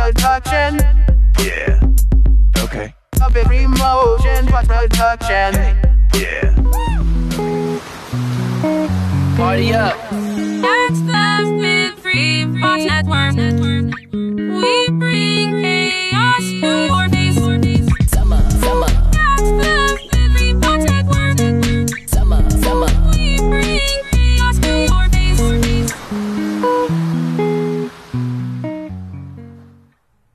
production. Yeah. Okay. A bit emotion, but production. Yeah. Party up. That's left with free box network. We bring chaos to your face. Summer. That's left with free box network. Summer. We bring chaos to your face.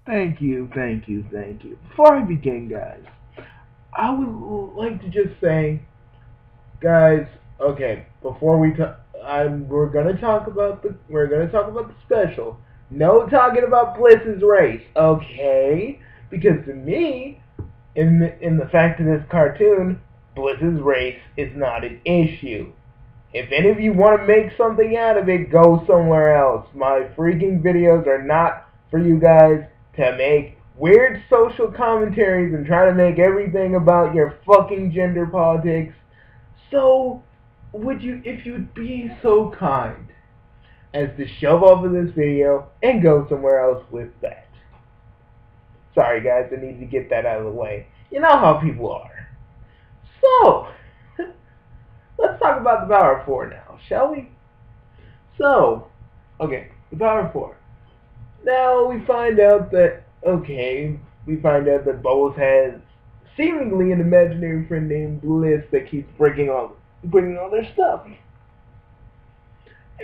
Thank you. Before I begin, guys, I would like to just say, guys, okay, before we're gonna talk about the special. No talking about Bliss's race, okay? Because to me, in the fact of this cartoon, Bliss's race is not an issue. If any of you want to make something out of it, go somewhere else. My freaking videos are not for you guys to make weird social commentaries and try to make everything about your fucking gender politics. So, if you'd be so kind as to shove off of this video and go somewhere else with that. Sorry guys, I need to get that out of the way. You know how people are. So, let's talk about the Power 4 now, shall we? So, okay, the Power 4. Now we find out that Bubbles has seemingly an imaginary friend named Bliss that keeps bringing all their stuff.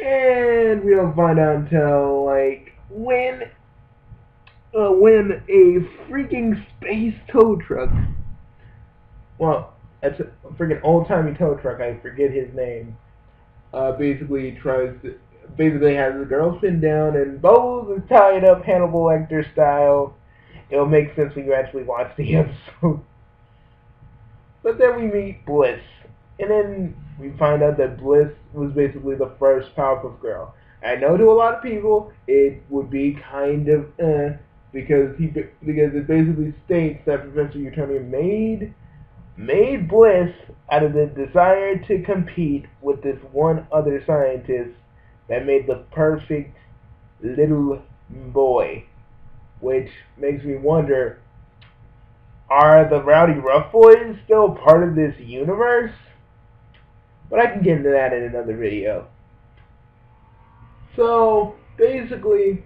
And we don't find out until like when a freaking space tow truck, well, that's a freaking old-timey tow truck, I forget his name, basically has the girls pinned down, and Bubbles is tied up Hannibal Lecter style. It'll make sense when you actually watch the episode. But then we meet Bliss, and then we find out that Bliss was basically the first Powerpuff Girl. I know to a lot of people it would be kind of because it basically states that Professor Utonium made Bliss out of the desire to compete with this one other scientist that made the perfect little boy. Which makes me wonder, are the Rowdy Rough Boys still part of this universe? But I can get into that in another video. So basically,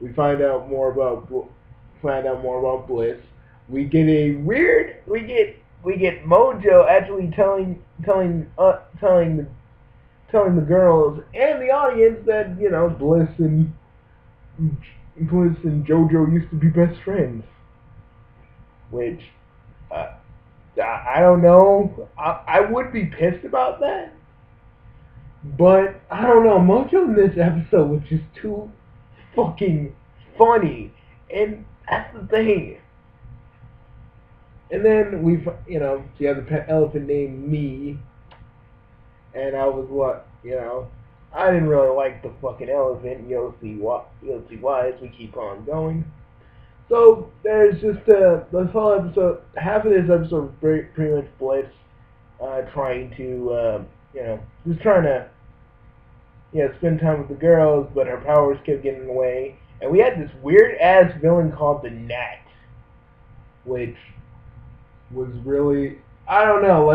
we find out more about Bliss. We get Mojo actually telling the girls and the audience that, you know, Bliss and JoJo used to be best friends. Which, I don't know. I would be pissed about that. But, I don't know. Mojo in this episode was just too fucking funny. And that's the thing. And then she had the pet elephant named Me. And I was I didn't really like the fucking elephant. You'll see why as we keep on going. So there's just this whole episode. Half of this episode is pretty much Bliss trying to spend time with the girls, but her powers kept getting in the way. And we had this weird ass villain called the Gnat, which was really, I don't know.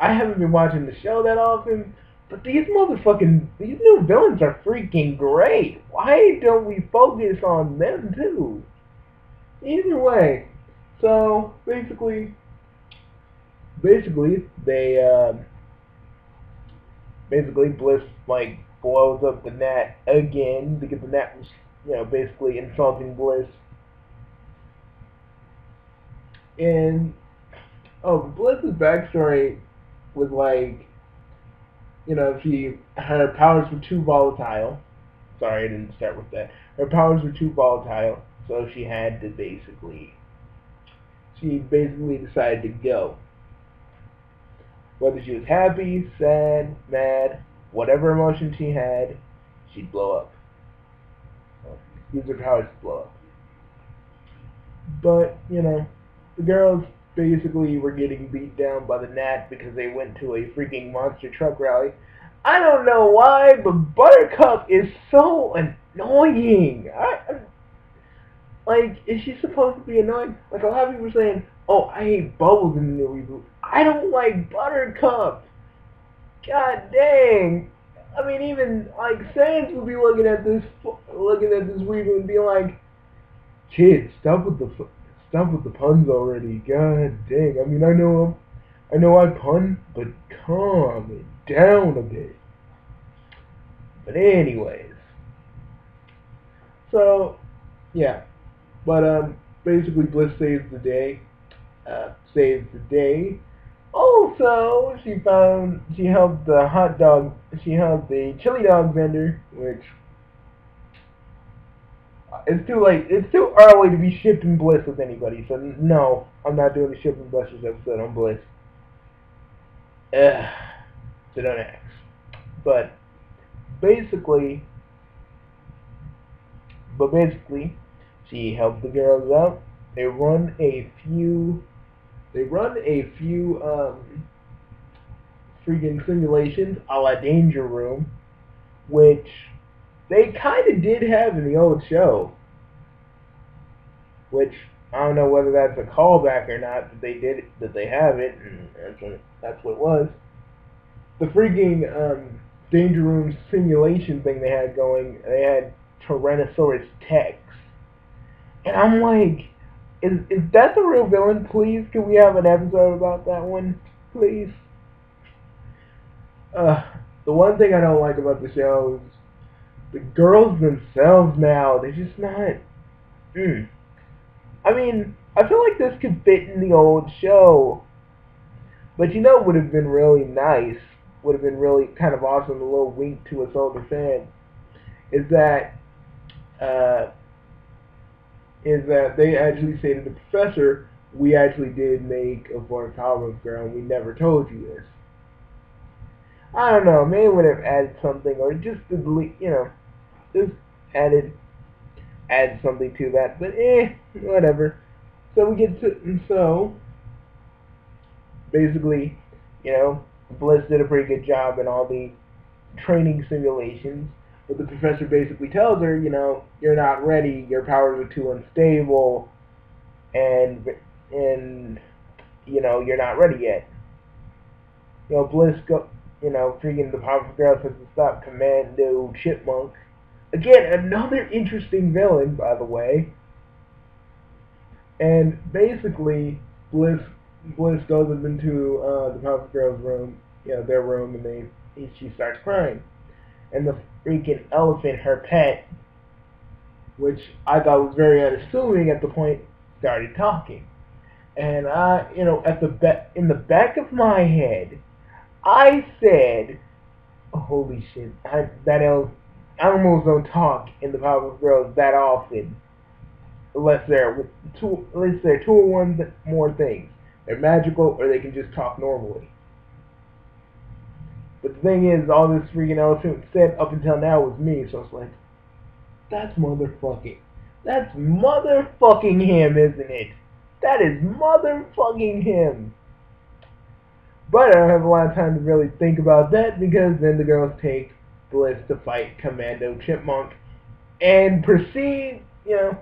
I haven't been watching the show that often, but these new villains are freaking great. Why don't we focus on them too? Either way, so basically Bliss blows up the Gnat again because the Gnat was basically insulting Bliss. And Bliss's backstory was her powers were too volatile. Sorry, I didn't start with that. Her powers were too volatile, so she had to basically decided to go. Whether she was happy, sad, mad, whatever emotion she had, she'd blow up. Use her powers to blow up. But, the girls basically were getting beat down by the Gnat because they went to a freaking monster truck rally. I don't know why, but Buttercup is so an annoying. Like, is she supposed to be annoying? Like, a lot of people are saying, oh, I hate Bubbles in the new reboot. I don't like Buttercup. God dang. I mean, even, like, Sans would be looking at this reboot and be like, kids, stop with the puns already. God dang. I mean, I know I pun, but calm it down a bit. But anyways. So, yeah. But, basically Bliss saves the day. Also, she helped the chili dog vendor, which, it's too early to be shipping Bliss with anybody, so no, I'm not doing the Shipping Blessers episode on Bliss. So don't ask. But basically, she helped the girls out. They run a few freaking simulations a la Danger Room, which they kind of did have in the old show. Which I don't know whether that's a callback or not, but they have it, and that's what it was. The freaking Danger Room simulation thing they had going, they had Tyrannosaurus Rex. And I'm like, is that the real villain? Please, can we have an episode about that one? Please. The one thing I don't like about the show is the girls themselves now. They're just not... I mean, I feel like this could fit in the old show. But you know what would have been really nice, would have been really kind of awesome, a little wink to us older fans, is that they actually say to the professor, we actually did make a Powerpuff Girl and we never told you this. I don't know, maybe would have added something, or just just add something to that, but whatever. So basically, Bliss did a pretty good job in all the training simulations, but the professor basically tells her, you're not ready, your powers are too unstable, and you're not ready yet. Freaking the Powerpuff Girls has to stop Commando Chipmunk. Again, another interesting villain, by the way. And basically, Bliss goes up into the Powerpuff Girls' room, their room, and she starts crying. And the freaking elephant, her pet, which I thought was very unassuming at the point, started talking. And in the back of my head, I said, oh, holy shit, animals don't talk in the Powerpuff Girls that often, unless they're two or one more things. They're magical, or they can just talk normally. But the thing is, all this freaking elephant said up until now was me, so it's like, that's motherfucking him, isn't it? That is motherfucking him. But I don't have a lot of time to really think about that, because then the girls take Bliss to fight Commando Chipmunk, and proceed, the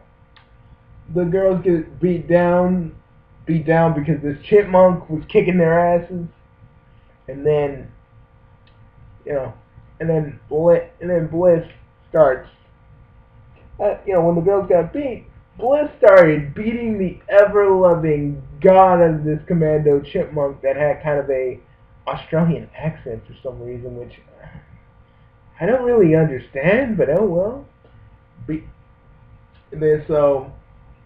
girls get beat down because this chipmunk was kicking their asses, and then, Bliss starts, when the girls got beat, Bliss started beating the ever-loving god of this Commando Chipmunk that had kind of a Australian accent for some reason, which I don't really understand, but oh well.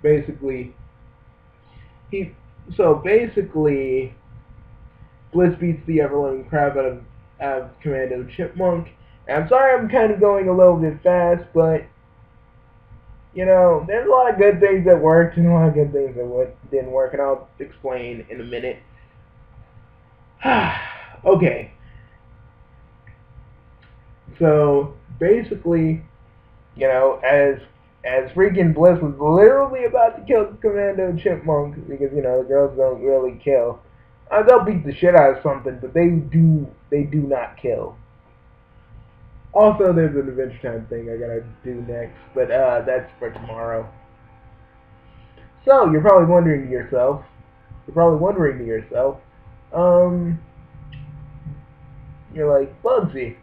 Basically, Bliss beats the ever-loving crap out of Commando Chipmunk. And I'm sorry I'm kind of going a little bit fast, but there's a lot of good things that worked and a lot of good things that didn't work, and I'll explain in a minute. Okay. So basically, as freaking Bliss was literally about to kill Commando Chipmunk, because the girls don't really kill. They'll beat the shit out of something, but they do not kill. Also, there's an Adventure Time thing I gotta do next, but that's for tomorrow. So, you're probably wondering to yourself, um, you're like, Bugsy,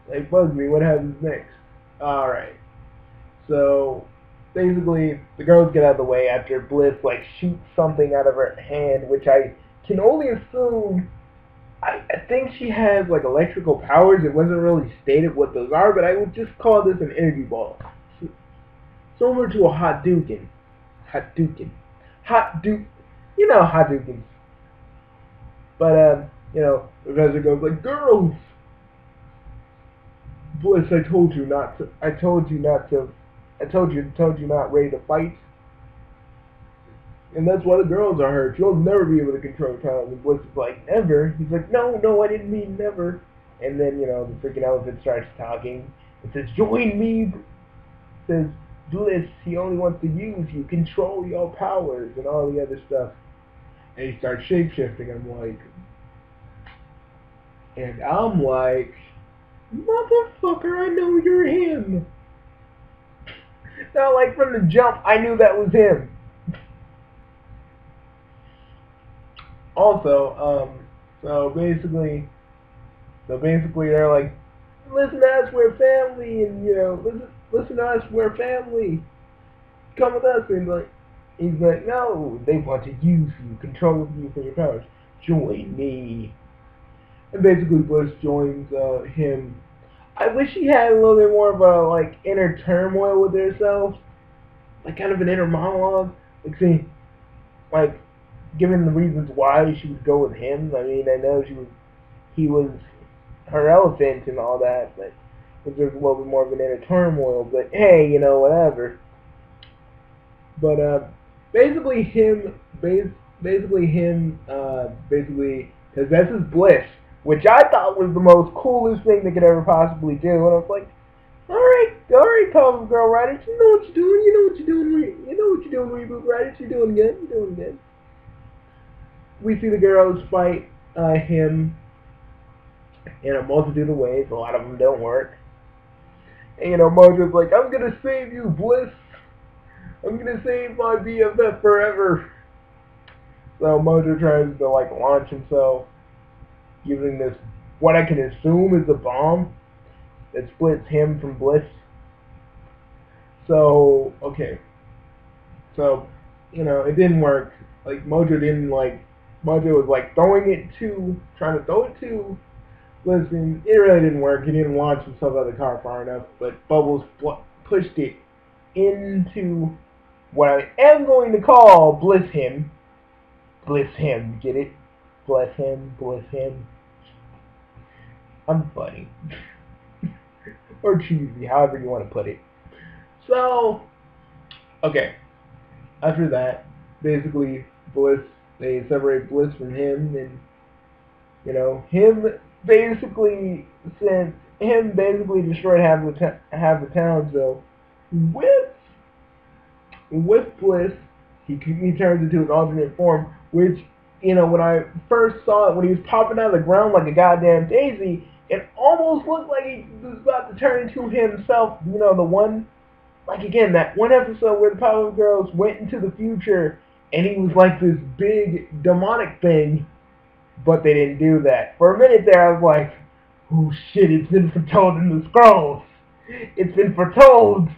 what happens next? Alright, so, basically, the girls get out of the way after Bliss, like, shoots something out of her hand, which I can only assume, I think she has, like, electrical powers. It wasn't really stated what those are, but I would just call this an energy ball. Similar to a Hadouken. You know Hadoukens. But, Professor goes like, girls! Bliss, I told you not ready to fight. And that's why the girls are hurt. You'll never be able to control time. And Bliss is like, never? He's like, no, I didn't mean never. And then, the freaking elephant starts talking. It says, join me. It says, Bliss, he only wants to use you, control your powers, and all the other stuff. And he starts shape-shifting. I'm like, motherfucker, I know you're him. Now, like, from the jump, I knew that was him. Also, so basically they're like, listen to us, we're family, and listen to us, we're family. Come with us, and he's like, no, they want to use you, control you for your powers. Join me. And basically Bliss joins him. I wish she had a little bit more of a inner turmoil with herself, like kind of an inner monologue. Given the reasons why she would go with him. I mean, I know he was her elephant and all that, but it was just a little bit more of an inner turmoil. But hey, whatever. But basically possesses Bliss, which I thought was the most coolest thing they could ever possibly do. And I was like, all right, Powerpuff Girl writers, you know what you're doing, reboot writers, you're doing good. We see the girls fight him in a multitude of ways. A lot of them don't work. And Mojo's like, I'm gonna save you, Bliss. I'm gonna save my BFF forever. So Mojo tries to launch himself using this, what I can assume is a bomb that splits him from Bliss. So, okay. So, it didn't work. Mojo was trying to throw it to Bliss, and it really didn't work. He didn't launch himself out of the car far enough, but Bubbles pushed it into what I am going to call Bliss him. Get it? Bless him. I'm funny. Or cheesy, however you want to put it. So, okay. After that, basically, they separate Bliss from him, and, since him basically destroyed half the town, so, with Bliss, he turns into an alternate form, which, when I first saw it, when he was popping out of the ground like a goddamn daisy, it almost looked like he was about to turn into himself, the one, that one episode where the Powerpuff Girls went into the future, and he was like this big demonic thing, but they didn't do that. For a minute there, I was like, oh shit, it's been foretold in the scrolls. It's been foretold.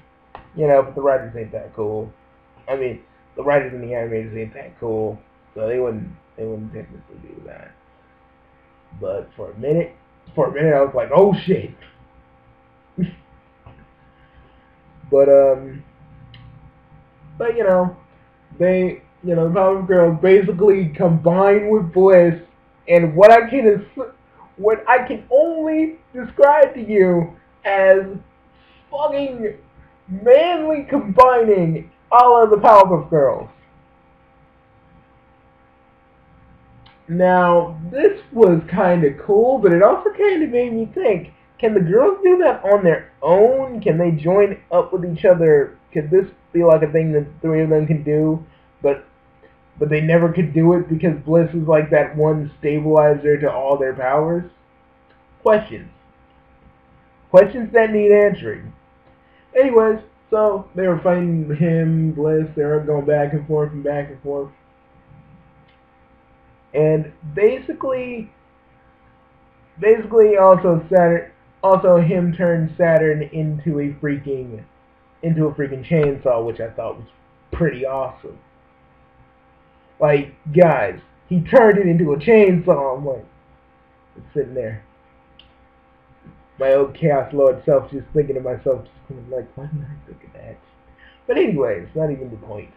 But the writers ain't that cool. I mean, the writers in the animators ain't that cool, so they wouldn't technically do that. But for a minute, I was like, oh shit. But they, the Powerpuff Girls basically combine with Bliss, and what I can only describe to you as fucking manly combining all of the Powerpuff Girls. Now, this was kind of cool, but it also kind of made me think, can the girls do that on their own? Can they join up with each other? Could this be like a thing that three of them can do, but they never could do it because Bliss is like that one stabilizer to all their powers? Questions. questions that need answering. Anyways, so they were fighting him, Bliss. They were going back and forth and back and forth, and basically also him turned Saturn into a freaking chainsaw, which I thought was pretty awesome. Like, guys, he turned it into a chainsaw. I'm like, sitting there, my old Chaos Lord self, just thinking to myself, just kind of like, why didn't I think of that? But anyways, not even the point.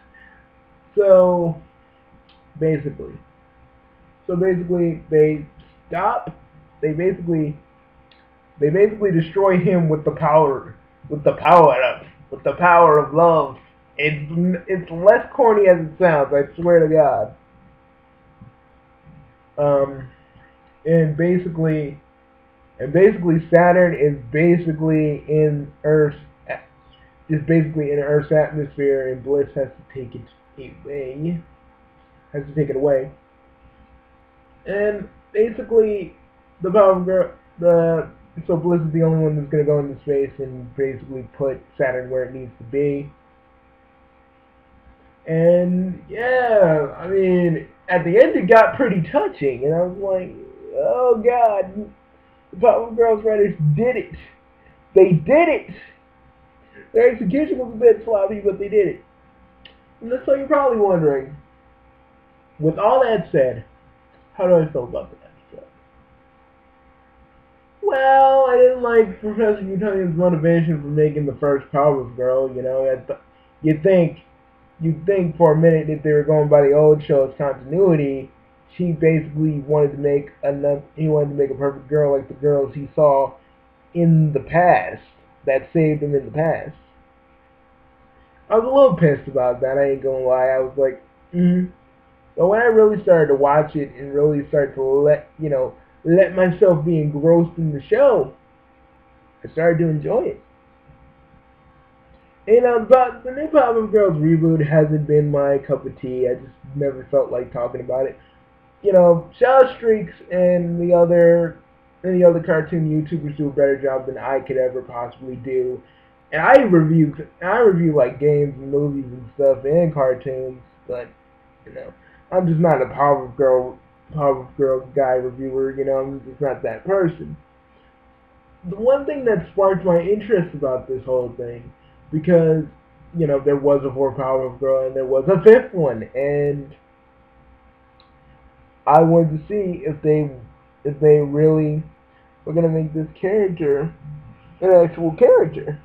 So basically, they stop. They basically destroy him with the power of love. It's less corny as it sounds. I swear to God. And basically Saturn is basically in Earth's atmosphere, and Bliss has to take it away. And basically, so Bliss is the only one that's gonna go into space and basically put Saturn where it needs to be. And yeah, I mean, at the end it got pretty touching, and I was like, oh God, the Powerpuff Girls writers did it. They did it. Their execution was a bit sloppy, but they did it. And so you're probably wondering, with all that said, how do I feel about the episode? Well, I didn't like Professor Utonium's motivation for making the first Powerpuff Girl. You know, you'd think for a minute that they were going by the old show's continuity. He basically wanted to make a perfect girl like the girls he saw in the past that saved him in the past. I was a little pissed about that, I ain't gonna lie. I was like, But when I really started to watch it and really started to let myself be engrossed in the show, I started to enjoy it. But the new Powerpuff Girls reboot hasn't been my cup of tea. I just never felt like talking about it. Shadow Streaks and the other cartoon YouTubers do a better job than I could ever possibly do. And I review like games and movies and stuff and cartoons, but I'm just not a Powerpuff Girls guy reviewer. I'm just not that person. The one thing that sparked my interest about this whole thing, because there was a fourth Powerpuff Girl and there was a fifth one, and I wanted to see if they really were gonna make this character an actual character,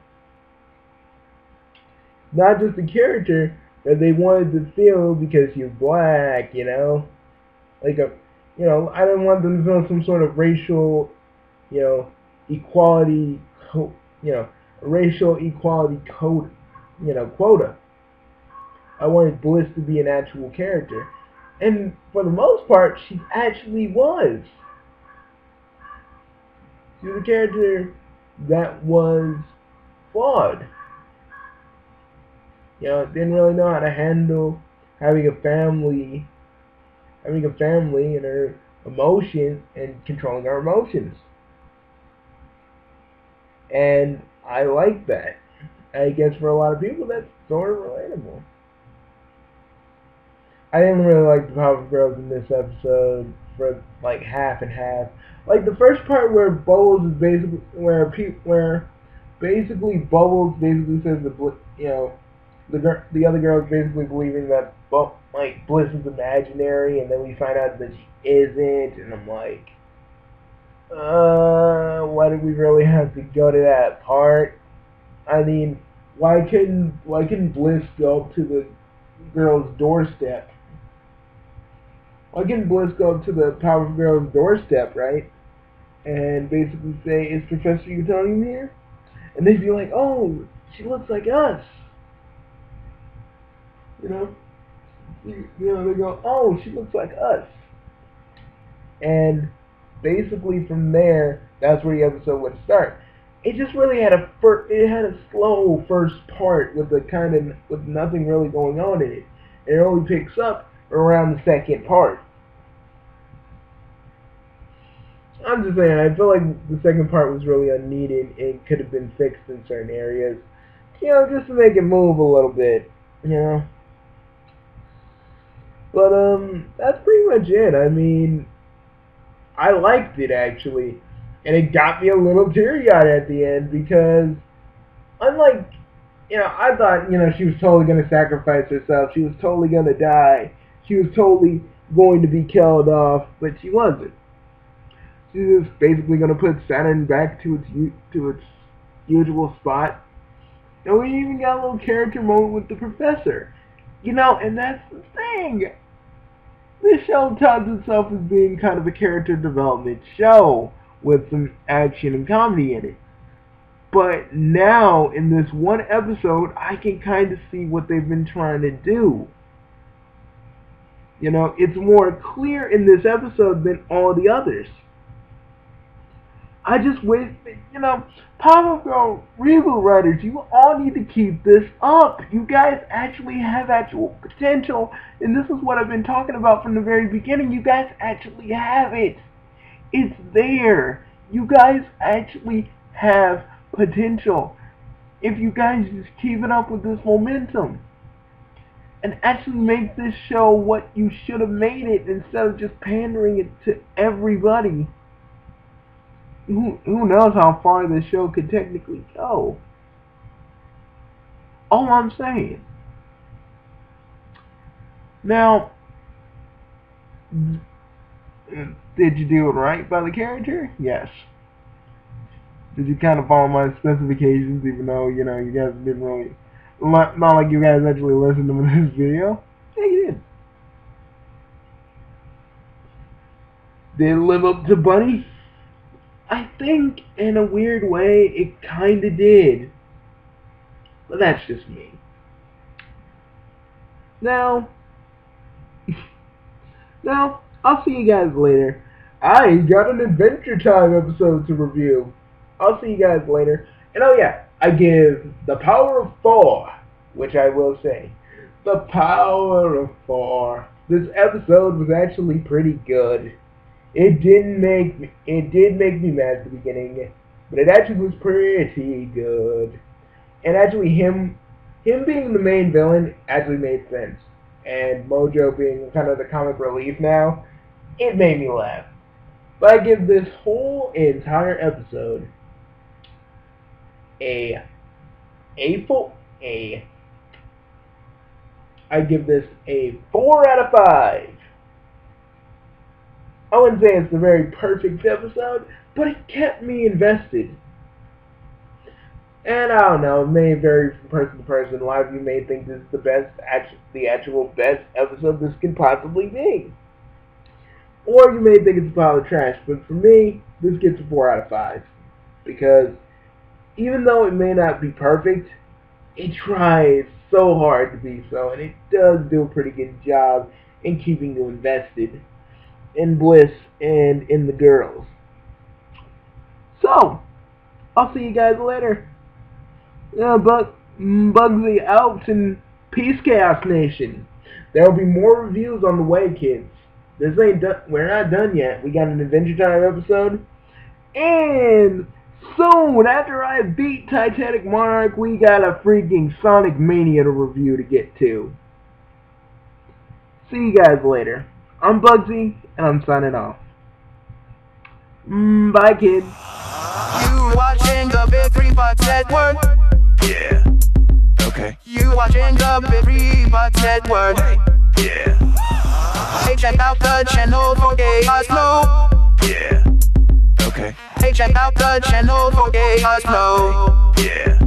not just a character that they wanted to feel because she's black. I didn't want them to feel some sort of racial, equality, racial equality code, quota. I wanted Bliss to be an actual character. And for the most part, she actually was. She was a character that was flawed. Didn't really know how to handle having a family and her emotions and controlling her emotions. And I like that. I guess for a lot of people that's sort of relatable. I didn't really like the Powerpuff Girls in this episode for like half and half. Like the first part where Bubbles is basically Bubbles basically says the other girls basically believing that Bliss is imaginary, and then we find out that she isn't, and I'm like, why did we really have to go to that part? I mean, why couldn't Bliss go up to the girl's doorstep? Why couldn't Bliss go up to the Powerpuff Girls' doorstep, right? And basically say, is Professor Utonium here? And they'd be like, oh, she looks like us. They go, oh, she looks like us. And basically from there, that's where the episode would start. It just really had a slow first part with nothing really going on in it. And it only picks up around the second part. I'm just saying, I feel like the second part was really unneeded and could have been fixed in certain areas. You know, just to make it move a little bit, you know. But, that's pretty much it. I mean, I liked it, actually. And it got me a little teary-eyed at the end because, unlike, you know, I thought, you know, she was totally going to sacrifice herself. She was totally going to die. She was totally going to be killed off, but she wasn't. She was basically going to put Saturn back to its usual spot. And we even got a little character moment with the professor. You know, and that's the thing. This show touts itself as being kind of a character development show with some action and comedy in it. But now, in this one episode, I can kind of see what they've been trying to do. You know, it's more clear in this episode than all the others. I just wish, you know, Powerpuff Girls reboot writers, you all need to keep this up. You guys actually have actual potential, and this is what I've been talking about from the very beginning. You guys actually have it. It's there. You guys actually have potential. If you guys just keep it up with this momentum and actually make this show what you should have made it instead of just pandering it to everybody. Who knows how far this show could technically go? All I'm saying. Now, did you do it right by the character? Yes. Did you kind of follow my specifications, even though, you know, you guys didn't really, not like you guys actually listened to this video? Yeah, you did. Did it live up to Bunny? I think, in a weird way, it kinda did. But that's just me. Now, I'll see you guys later. I got an Adventure Time episode to review. I'll see you guys later. And oh yeah, I give the power of 4, which I will say. The power of 4. This episode was actually pretty good. It did make me mad at the beginning, but it actually was pretty good. And actually him being the main villain actually made sense. And Mojo being kind of the comic relief now, it made me laugh. But I give this whole entire episode I give this a 4 out of 5. I wouldn't say it's the very perfect episode, but it kept me invested. And I don't know, it may vary from person to person. A lot of you may think this is the actual best episode this could possibly be. Or you may think it's a pile of trash, but for me, this gets a 4 out of 5. Because even though it may not be perfect, it tries so hard to be so, and it does do a pretty good job in keeping you invested in Bliss and in the girls. So, I'll see you guys later. Bugsy out and peace, Chaos Nation. There will be more reviews on the way, kids. This ain't done. We're not done yet. We got an Adventure Time episode, and soon after I beat Titanic Monarch, we got a freaking Sonic Mania to review to get to. See you guys later. I'm Bugsy, and I'm signing off. Bye, kids. You watching the Big 3 Bucks Network? Yeah. Okay. You watching the Big 3 Bucks Network? Yeah. Hey, check out the channel for Chaos Flow. Yeah. Okay. Hey, check out the channel for Chaos Flow. Yeah.